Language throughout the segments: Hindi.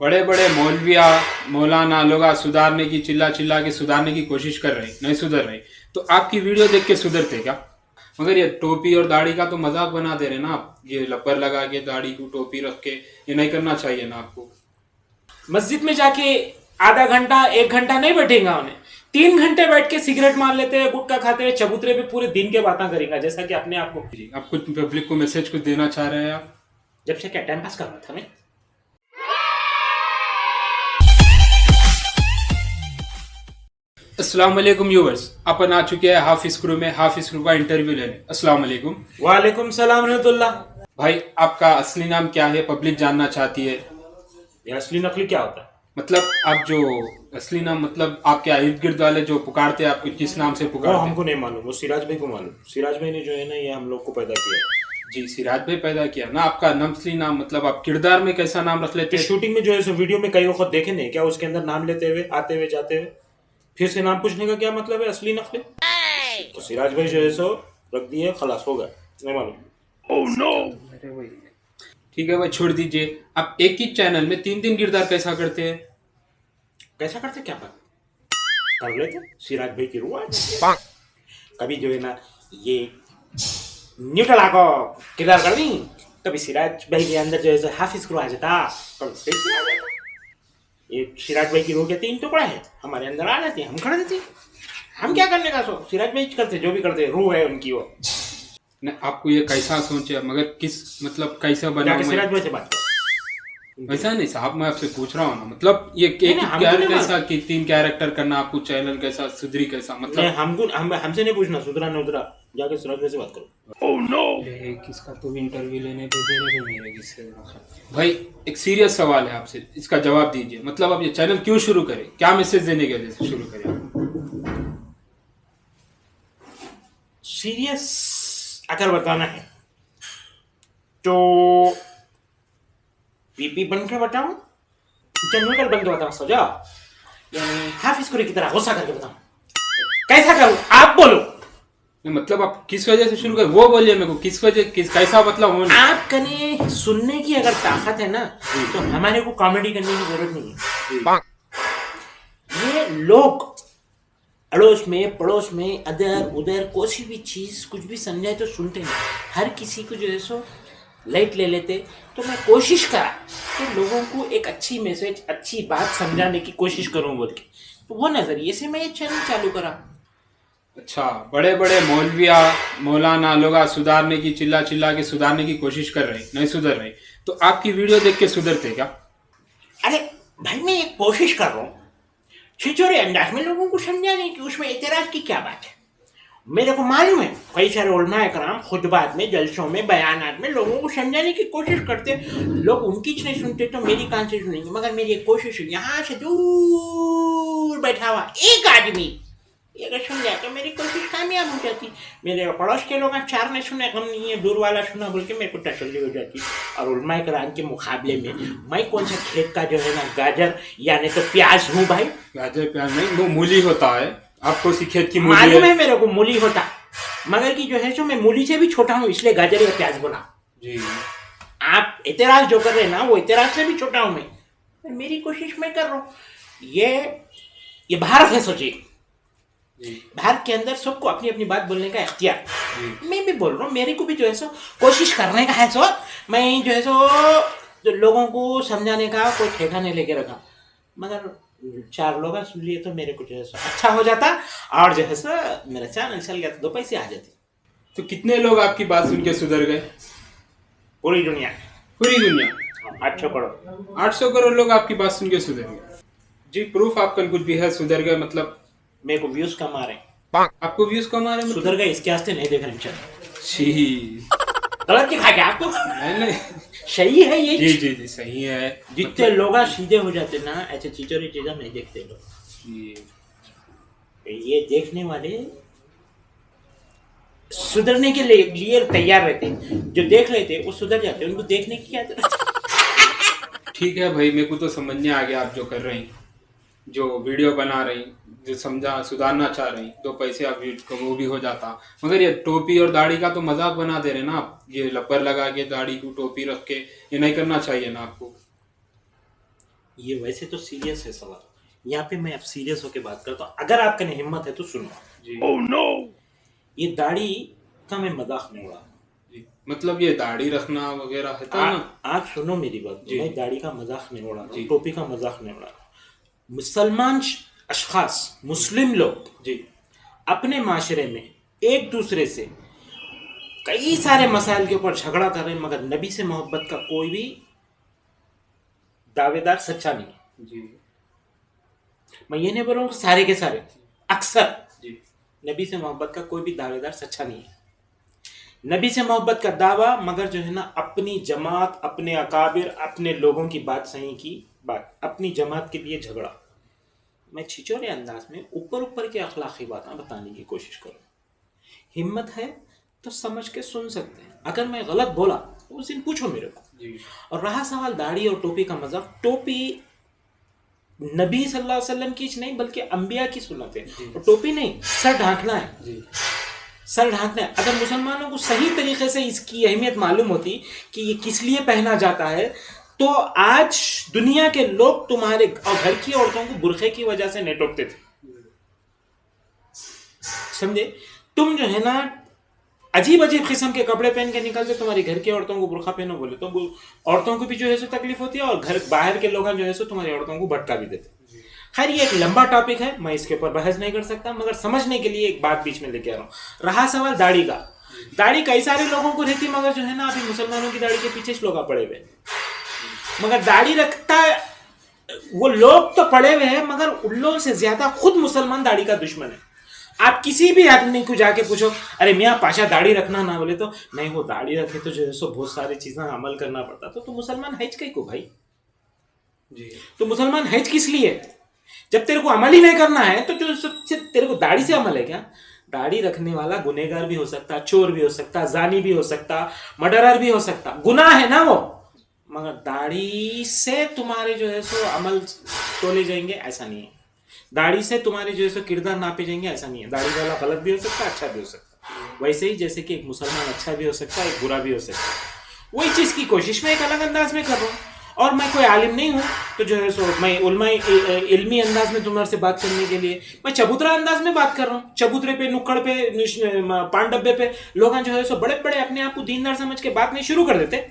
बड़े बड़े मौलविया मौलाना लोग आज सुधारने की चिल्ला चिल्ला के सुधारने की कोशिश कर रहे, नहीं सुधर रहे। तो आपकी वीडियो देख के सुधरते क्या? मगर ये टोपी और दाढ़ी का तो मजाक बना दे रहे ना आप। ये लब्बर लगा के दाढ़ी को टोपी रख के ये नहीं करना चाहिए ना आपको। मस्जिद में जाके आधा घंटा 1 घंटा नहीं बैठेगा उन्हें, 3 घंटे बैठ के सिगरेट मार लेते हैं, गुटखा खाते हैं, चबूतरे पे पूरे दिन के बातें करेंगे जैसा कि अपने आप को। जी, आप कुछ पब्लिक को मैसेज कुछ देना चाह रहे हैं आप? जब से क्या टाइम पास कर रहा था मैं। अस्सलाम वालेकुम व्यूअर्स, अपन आ चुके हैं हाफिज क्रू में हाफिज क्रू का इंटरव्यू लेने। अस्सलाम वालेकुम। वालेकुम सलाम रहमतुल्लाह। भाई आपका असली नाम क्या है, पब्लिक जानना चाहती है। ये असली नकली क्या होता है? मतलब आप जो असली नाम, मतलब आपके इर्द गिर्द वाले जो पुकारते हैं आपको किस नाम से वो पुकारते हैं? हमको नहीं मालूम, वो सिराज भाई को मालूम। सिराज भाई ने जो है ना ये हम लोग को पैदा किया है। जी, सिराज भाई पैदा किया ना। आपका असली नाम, मतलब आप किरदार में कैसा नाम रख लेते तो हैं? शूटिंग में जो है सो वीडियो में कई वक्त देखे नहीं क्या, उसके अंदर नाम लेते हुए आते हुए जाते हुए फिर से नाम पूछने का क्या मतलब है असली नकली? तो सिराज भाई जो है सो रख दिए, खलास हो गया, नहीं मालूम। अरे वही, ठीक है भाई छोड़ दीजिए। आप एक ही चैनल में तीन तीन किरदार कैसा करते हैं? कैसा करते क्या बात कर लेते, सिराज भाई की रूह आ जाती है। कभी जो है ना ये न्यूट्रल को किरदार कर दी, कभी सिराज भाई के अंदर जो है सो हाफिज क्रू आ जाता, कभी फिर से आ जाता। ये सिराज भाई की रूह के 3 टुकड़ा है, हमारे अंदर आ जाते हैं, हम कर देते हैं। हम क्या करने का, सो सिराज भाई करते जो भी करते, रूह है उनकी वो। न, आपको ये कैसा सोचे, मगर किस मतलब कैसा बना? जाके सिराज भाई से बात करो। वैसा नहीं साहब, मैं आपसे पूछ रहा हूँ ना, मतलब ये एक नहीं, हमको नहीं कैसा कि 3 कैरेक्टर करना आपको, चैनल कैसा सुधरी कैसा, नहीं, मतलब हमसे नहीं पूछना सुधरा न उधरा, जाके सिराज भाई से बात करो। किसका तो इंटरव्यू लेने पे दे रहे मेरे किससे? भाई एक सीरियस सवाल है आपसे, इसका जवाब दीजिए। मतलब आप ये चैनल क्यों शुरू करें, क्या मैसेज देने के वजह से शुरू करें? सीरियस अगर बताना है तो पीपी बन के बताऊं, जनरल बन के बताऊं, सोचा यानी हाफिज कुरी की तरह गुस्सा करके बताऊं, कैसा करूं आप बोलो। नहीं, मतलब आप किस वजह से शुरू करें वो बोलिए मेरे को। किस वजह, किस कैसा मतलब होने? आप कने सुनने की अगर ताकत है ना तो हमारे को कॉमेडी करने की जरूरत नहीं है। ये लोग अड़ोस में पड़ोस में अदर उधर कोई भी चीज कुछ भी समझाए तो सुनते नहीं, हर किसी को जो है सो लाइट ले लेते। तो मैं कोशिश करा कि लोगों को एक अच्छी मैसेज अच्छी बात समझाने की कोशिश करूं बोल के, तो वो नजरिए से मैं ये चैनल चालू करा। अच्छा, बड़े बड़े मौलविया मौलाना लोग आज सुधारने की चिल्ला चिल्ला के सुधारने की कोशिश कर रहे, नहीं सुधर रहे। तो आपकी वीडियो देख के सुधरते क्या? अरे भाई मैं एक कोशिश कर रहा हूँ छिछोरे अंदाज में लोगों को समझाने की, उसमें एतराज की क्या बात है। मेरे को मालूम है कई सारे उलमा कराम खुतबात में जलसों में बयानात में लोगों को समझाने की कोशिश करते, लोग उनकी नहीं सुनते तो मेरी कहां से सुनेंगे। मगर मेरी एक कोशिश है, यहाँ से दूर बैठा हुआ एक आदमी अगर सुन जाए तो मेरी कोशिश कामयाब हो जाती। मेरे पड़ोस के लोग 4 ने सुना, कम नहीं है, दूर वाला सुना बोल के मेरे को तसल्ली हो जाती। और उलमा कराम के मुकाबले में मैं कौन सा खेत का जो है ना गाजर यानी तो प्याज हूँ भाई। गाजर प्याज नहीं, वो मूली होता है। आपको सी खेत की मूली मालूम है मेरे को मूली होता, मगर की जो है सो मैं मूली से भी छोटा हूँ इसलिए गाजर या प्याज बोला जी। आप इतराज जो कर रहे हैं ना वो इतराज से भी छोटा हूँ मैं। मेरी कोशिश मैं कर रहा हूँ। ये भारत है, सोचिए भारत के अंदर सबको अपनी अपनी बात बोलने का इख्तियार, मैं भी बोल रहा हूँ, मेरे को भी जो है सो कोशिश करने का है। सो मैं जो है सो जो लोगों को समझाने का कोई ठेका नहीं लेके रखा, मगर 4 लोग सुन लिए तो मेरे को जो है सो अच्छा हो जाता और जो है सो मेरा चैनल चल गया तो 2 पैसे आ जाते। तो कितने लोग आपकी बात सुन के सुधर गए? पूरी दुनिया, पूरी दुनिया 800 करोड़ 800 करोड़ लोग आपकी बात सुन के सुधर गए। जी, प्रूफ आपका कुछ भी है सुधर गए? मतलब मेरे को व्यूज कम आ रहे, आपको व्यूज कम आ रहे हैं? सुधर गए इसके वास्ते नहीं देख रहे चैनल। जी, गलत दिखा क्या आपको? नहीं, सही है ये। जी जी जी सही है। जितने लोग सीधे हो जाते ना ऐसे चीजों चीजें नहीं देखते लोग। जी, ये देखने वाले सुधरने के लिए तैयार रहते, जो देख लेते वो सुधर जाते, उनको देखने की क्या जरूरत। ठीक है भाई, मेरे को तो समझ में आ गया आप जो कर रहे हैं, जो वीडियो बना रही, जो समझा सुधारना चाह रही, 2 पैसे आप वो भी हो जाता। मगर ये टोपी और दाढ़ी का तो मजाक बना दे रहे ना आप। ये लब्बर लगा के दाढ़ी को टोपी रख के ये नहीं करना चाहिए ना आपको। ये वैसे तो सीरियस है सवाल, यहाँ पे मैं अब सीरियस होके बात करता हूँ, अगर आपके ने हिम्मत है तो सुनो। जी ये दाढ़ी का मैं मजाक नहीं उड़ा, जी। मतलब ये दाढ़ी रखना वगैरह है तो ना। आप सुनो मेरी बात, जी। मैं दाढ़ी का मजाक नहीं उड़ा रहा जी। हूँ, टोपी का मजाक नहीं उड़ा रहा हूँ। मुसलमान अशखास, मुस्लिम लोग जी अपने माशरे में एक दूसरे से कई सारे मसाइल के ऊपर झगड़ा कर रहे हैं, मगर नबी से मोहब्बत का कोई भी दावेदार सच्चा नहीं है। जी मैं ये नहीं बोल रहा हूँ कि सारे के सारे, अक्सर जी नबी से मोहब्बत का कोई भी दावेदार सच्चा नहीं है। नबी से मोहब्बत का दावा, मगर जो है ना अपनी जमात, अपने अकाबिर, अपने लोगों की बात सही की बात, अपनी जमात के लिए झगड़ा। मैं छिछोरे अंदाज में ऊपर ऊपर की अखलाकी बातें बताने की कोशिश करूँ। हिम्मत है तो समझ के सुन सकते हैं, अगर मैं गलत बोला तो उस दिन पूछो मेरे को। जी और रहा सवाल दाढ़ी और टोपी का मजाक, टोपी नबी सल्लल्लाहु अलैहि वसल्लम की नहीं बल्कि अंबिया की सुन्नत है। और टोपी नहीं, सर ढांकना है, जी सर ढांकना है। अगर मुसलमानों को सही तरीके से इसकी अहमियत मालूम होती कि ये किस लिए पहना जाता है, तो आज दुनिया के लोग तुम्हारे और घर की औरतों को बुरखे की वजह से नहीं टोकते थे, समझे? तुम जो है ना अजीब अजीब किस्म के कपड़े पहन के निकलते, तुम्हारी घर की औरतों को बुरखा पहनो बोले तो औरतों को भी जो है सो तकलीफ होती है, और घर बाहर के लोग जो है सो तुम्हारी औरतों को भटका भी देते। खैर ये एक लंबा टॉपिक है, मैं इसके ऊपर बहस नहीं कर सकता, मगर समझने के लिए एक बात बीच में लेके आ रहा हूँ। रहा सवाल दाढ़ी का, दाढ़ी कई सारे लोगों को रहती, मगर जो है ना अभी मुसलमानों की दाढ़ी के पीछे श्लोका पड़े हुए, मगर दाढ़ी रखता वो लोग तो पड़े हुए हैं, मगर उन लोगों से ज्यादा खुद मुसलमान दाढ़ी का दुश्मन है। आप किसी भी आदमी को जाके पूछो, अरे मियाँ पाशा दाढ़ी रखना ना, बोले तो नहीं, वो दाढ़ी रखे तो जो है सो बहुत सारी चीजें अमल करना पड़ता। तो मुसलमान हैज कहीं को भाई, जी तो मुसलमान हैज किस लिए? जब तेरे को अमल ही नहीं करना है तो जो तेरे को दाढ़ी से अमल है क्या? दाढ़ी रखने वाला गुनेगार भी हो सकता, चोर भी हो सकता, जानी भी हो सकता, मर्डरर भी हो सकता, गुनाह है ना वो, मगर दाढ़ी से तुम्हारे जो है सो अमल तोले जाएंगे ऐसा नहीं है। दाढ़ी से तुम्हारे जो है सो किरदार नापे जाएंगे ऐसा नहीं है। दाढ़ी वाला गलत भी हो सकता है, अच्छा भी हो सकता है, वैसे ही जैसे कि एक मुसलमान अच्छा भी हो सकता है, एक बुरा भी हो सकता है। वही चीज़ की कोशिश मैं एक अलग अंदाज में कर रहा हूँ, और मैं कोई आलिम नहीं हूँ, तो जो है सो मैं उलमाए इल्मी अंदाज में तुम्हारे से बात करने के लिए मैं चबूतरा अंदाज में बात कर रहा हूँ। चबूतरे पे, नुक्कड़ पे, पान डब्बे पे लोग जो है सो बड़े बड़े अपने आप को दीनदार समझ के बात नहीं शुरू कर देते।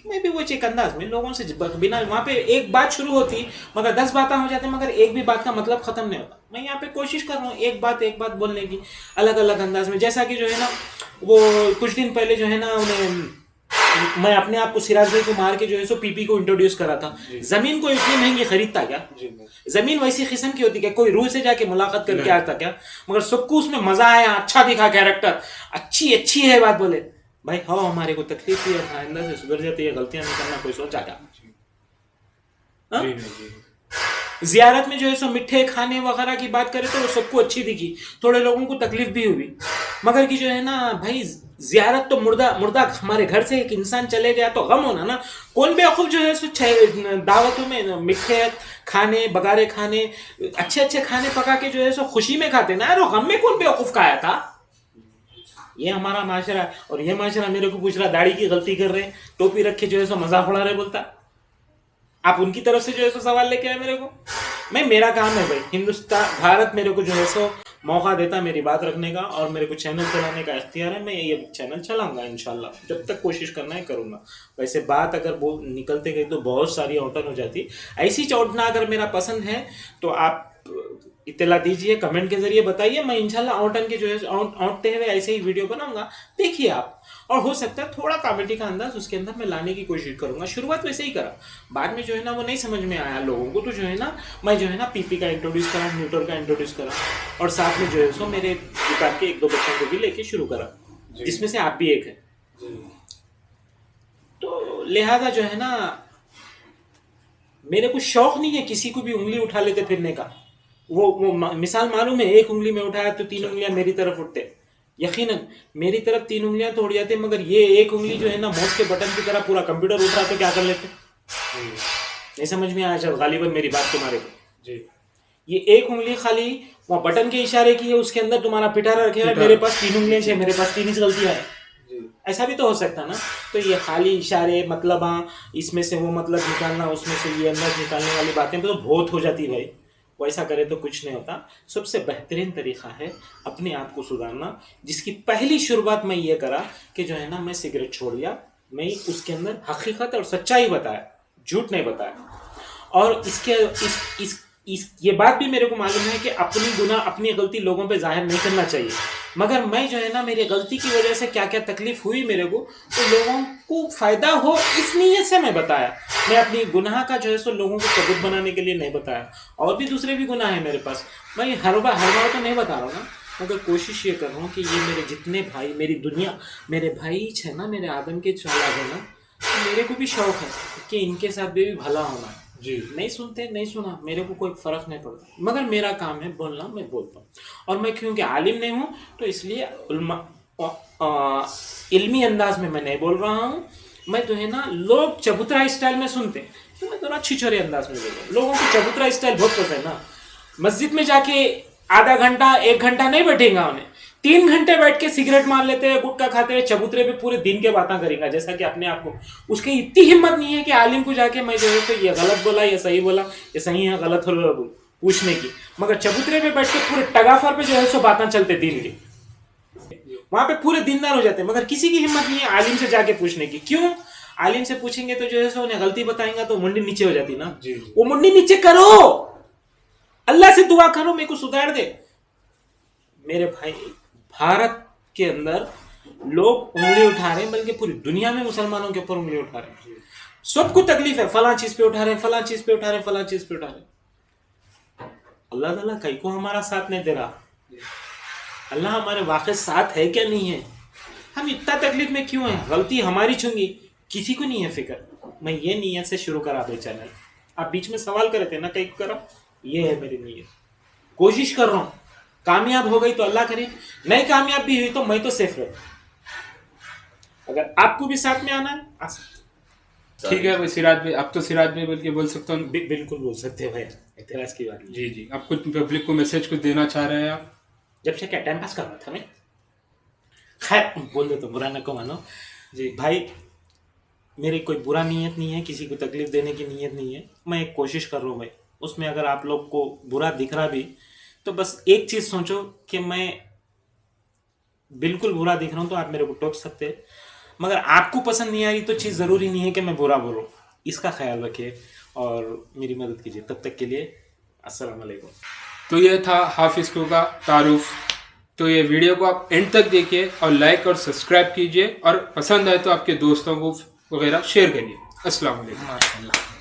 मैं भी वो एक अंदाज में लोगों से बिना, वहाँ पे एक बात शुरू होती मगर 10 बातें हो जाती, मगर एक भी बात का मतलब खत्म नहीं होता। मैं यहाँ पे कोशिश कर रहा हूँ एक बात बोलने की अलग अलग अंदाज में। जैसा कि जो है ना वो कुछ दिन पहले जो है ना उन्हें मैं अपने आप को सिराज भाई को मार के जो है सो पीपी को इंट्रोड्यूस करा था। जमीन को इतनी महंगी खरीदता क्या? जमीन वैसी किस्म की होती क्या? कोई रूह से जाके मुलाकात करके आता क्या? मगर सबको उसमें मजा आया, अच्छा दिखा कैरेक्टर, अच्छी है बात बोले, भाई हाँ हमारे को तकलीफ है, आइंदा से सुधर जाती है, गलतियां नहीं करना, कोई सोचा क्या? जियारत में जो है सो मिठे खाने वगैरह की बात करें तो वो सबको अच्छी दिखी, थोड़े लोगों को तकलीफ भी हुई, मगर कि जो है ना भाई जियारत तो मुर्दा हमारे घर से एक इंसान चले गया तो गम होना ना। कौन बेवकूफ जो है सो दावतों में मिठे खाने, बगारे खाने, अच्छे खाने पका के जो है सो खुशी में खाते ना, यार गम में कौन बेवकूफ खाया था? ये हमारा माशरा है, और ये माशरा मेरे को पूछ रहा दाढ़ी की गलती कर रहे, टोपी रखे जो है सो मजाक उड़ा रहे, बोलता आप उनकी तरफ से जो है सो सवाल लेके आए मेरे को। मेरा काम है भाई, हिंदुस्तान भारत मेरे को जो है सो मौका देता मेरी बात रखने का, और मेरे को चैनल चलाने का इख्तियार है, मैं ये चैनल चलाऊंगा इंशाल्लाह, जब तक कोशिश करना है करूंगा। वैसे बात अगर वो निकलते गई तो बहुत सारी औंटन हो जाती, ऐसी चौंटना अगर मेरा पसंद है तो आप इत्तला दीजिए, कमेंट के जरिए बताइए, मैं इंशाल्लाह औंटन के जो है औंटते हुए ऐसे ही वीडियो बनाऊंगा, देखिए आप। और हो सकता है थोड़ा कॉमेडी का अंदाज उसके अंदर मैं लाने की कोशिश करूंगा। शुरुआत वैसे ही करा, बाद में जो है ना वो नहीं समझ में आया लोगों को, तो जो है ना मैं जो है ना पीपी का इंट्रोड्यूस करा, न्यूटर का इंट्रोड्यूस करा, और साथ में जो है सो मेरे दुकान के 1-2 बच्चों को भी लेके शुरू करा, जिसमें से आप भी एक है। तो लिहाजा जो है ना मेरे को शौक नहीं है किसी को भी उंगली उठा लेते फिरने का। वो मिसाल मालूम है, एक उंगली में उठाया तो 3 उंगलियां मेरी तरफ उठते, यकीनन मेरी तरफ 3 उंगलियां तो उड़ जाती, मगर ये एक उंगली जो है ना माउस के बटन की तरह पूरा कंप्यूटर उठ रहा तो क्या कर लेते? नहीं समझ में आया जब गालिबन मेरी बात तुम्हारे को। ये एक उंगली खाली वहाँ बटन के इशारे की है, उसके अंदर तुम्हारा पिटारा रखेगा, मेरे पास 3 उंगलियां है, मेरे पास 3 ही गलतियां है। ऐसा भी तो हो सकता ना। तो ये खाली इशारे, मतलब हाँ इसमें से वो मतलब निकालना, उसमें से ये अंदर निकालने वाली बातें तो बहुत हो जाती भाई। वैसा करे तो कुछ नहीं होता। सबसे बेहतरीन तरीका है अपने आप को सुधारना, जिसकी पहली शुरुआत मैं ये करा कि जो है ना, मैं सिगरेट छोड़ दिया। मैं उसके अंदर हकीकत और सच्चाई बताया, झूठ नहीं बताया। और इसके इस ये बात भी मेरे को मालूम है कि अपनी गुनाह, अपनी गलती लोगों पे जाहिर नहीं करना चाहिए। मगर मैं जो है ना, मेरी गलती की वजह से क्या क्या तकलीफ हुई मेरे को, तो लोगों को फायदा हो इस नीयत से मैं बताया। मैं अपनी गुनाह का जो है सो लोगों को सबूत बनाने के लिए नहीं बताया। और भी दूसरे भी गुनाह है मेरे पास, मैं हर बार तो नहीं बता रहा हूँ ना, मगर कोशिश ये कर रहा हूँ कि ये मेरे जितने भाई, मेरी दुनिया, मेरे भाई है ना, मेरे आदम के चाला है ना, तो मेरे को भी शौक है कि इनके साथ भी भला होना है। जी। नहीं सुनते, नहीं सुना, मेरे को कोई फर्क नहीं पड़ता, मगर मेरा काम है बोलना, मैं बोलता हूँ। और मैं क्योंकि आलिम नहीं हूँ तो इसलिए इल्मी अंदाज में मैं नहीं बोल रहा हूँ। मैं जो है ना, लोग चबूतरा स्टाइल में सुनते हैं तो मैं थोड़ा छिछोरे अंदाज में बोल रहा हूँ। लोगों को चबूतरा स्टाइल बहुत पसंद है ना। मस्जिद में जाके आधा घंटा 1 घंटा नहीं बैठेगा, उन्हें 3 घंटे बैठ के सिगरेट मार लेते हैं, गुटखा खाते हुए चबूतरे पे पूरे दिन के बातें करेंगे, जैसा कि अपने आप को, उसकी इतनी हिम्मत नहीं है कि आलिम को जाके मैं जो है तो ये गलत बोला, ये सही बोला, ये सही है गलत हो पूछने की। मगर चबूतरे पे बैठ के पूरे टगाफर पे जो है सो बातें चलते दिन की, वहां पे पूरे दिनदार हो जाते हैं। मगर किसी की हिम्मत नहीं है आलिम से जाके पूछने की। क्यों? आलिम से पूछेंगे तो जो है सो उन्हें गलती बताएंगे तो मुंडी नीचे हो जाती ना। वो मुंडी नीचे करो, अल्लाह से दुआ करो मेरे को सुधार दे। मेरे भाई, भारत के अंदर लोग उंगली उठा रहे हैं, बल्कि पूरी दुनिया में मुसलमानों के ऊपर उंगली उठा रहे हैं। सबको तकलीफ है, फला चीज पे उठा रहे हैं, फला चीज पे उठा रहे हैं, फला चीज पे उठा रहे हैं। अल्लाह ताला कहीं को हमारा साथ नहीं दे रहा। अल्लाह हमारे वाकई साथ है क्या नहीं है? हम इतना तकलीफ में क्यों हैं? गलती हमारी चुंगी, किसी को नहीं है फिक्र। मैं ये नीयत से शुरू करा दे चैनल। आप बीच में सवाल करे थे ना कहीं करा, ये है मेरी नीयत। कोशिश कर रहा हूँ, कामयाब हो गई तो अल्लाह करे, नहीं कामयाब भी हुई तो मैं तो सेफ रहूं। अगर आपको भी साथ में आना है, आ सकते। ठीक है भाई सिराज भाई, आप तो सिराज भाई बोल के बोल सकते हो। बिल्कुल बोल सकते हैं भाई, इतराज की बात नहीं। जी जी, आप कुछ पब्लिक को मैसेज कुछ देना चाह रहे हैं आप? जब से क्या टाइम पास कर रहा था मैं, खैर बोल दो तो बुरा न को मानो। जी भाई, मेरी कोई बुरा नीयत नहीं है, किसी को तकलीफ देने की नीयत नहीं है। मैं एक कोशिश कर रहा हूँ भाई, उसमें अगर आप लोग को बुरा दिख रहा भी तो बस एक चीज सोचो कि मैं बिल्कुल बुरा दिख रहा हूं तो आप मेरे को टोक सकते हैं। मगर आपको पसंद नहीं आ रही तो चीज जरूरी नहीं है कि मैं बुरा बोलूं। इसका ख्याल रखिए और मेरी मदद कीजिए। तब तक के लिए अस्सलाम वालेकुम। तो ये था हाफिज को का तारुफ। तो ये वीडियो को आप एंड तक देखिए और लाइक और सब्सक्राइब कीजिए, और पसंद आए तो आपके दोस्तों को वगैरह शेयर करिए। अस्सलाम वालेकुम। माशाल्लाह।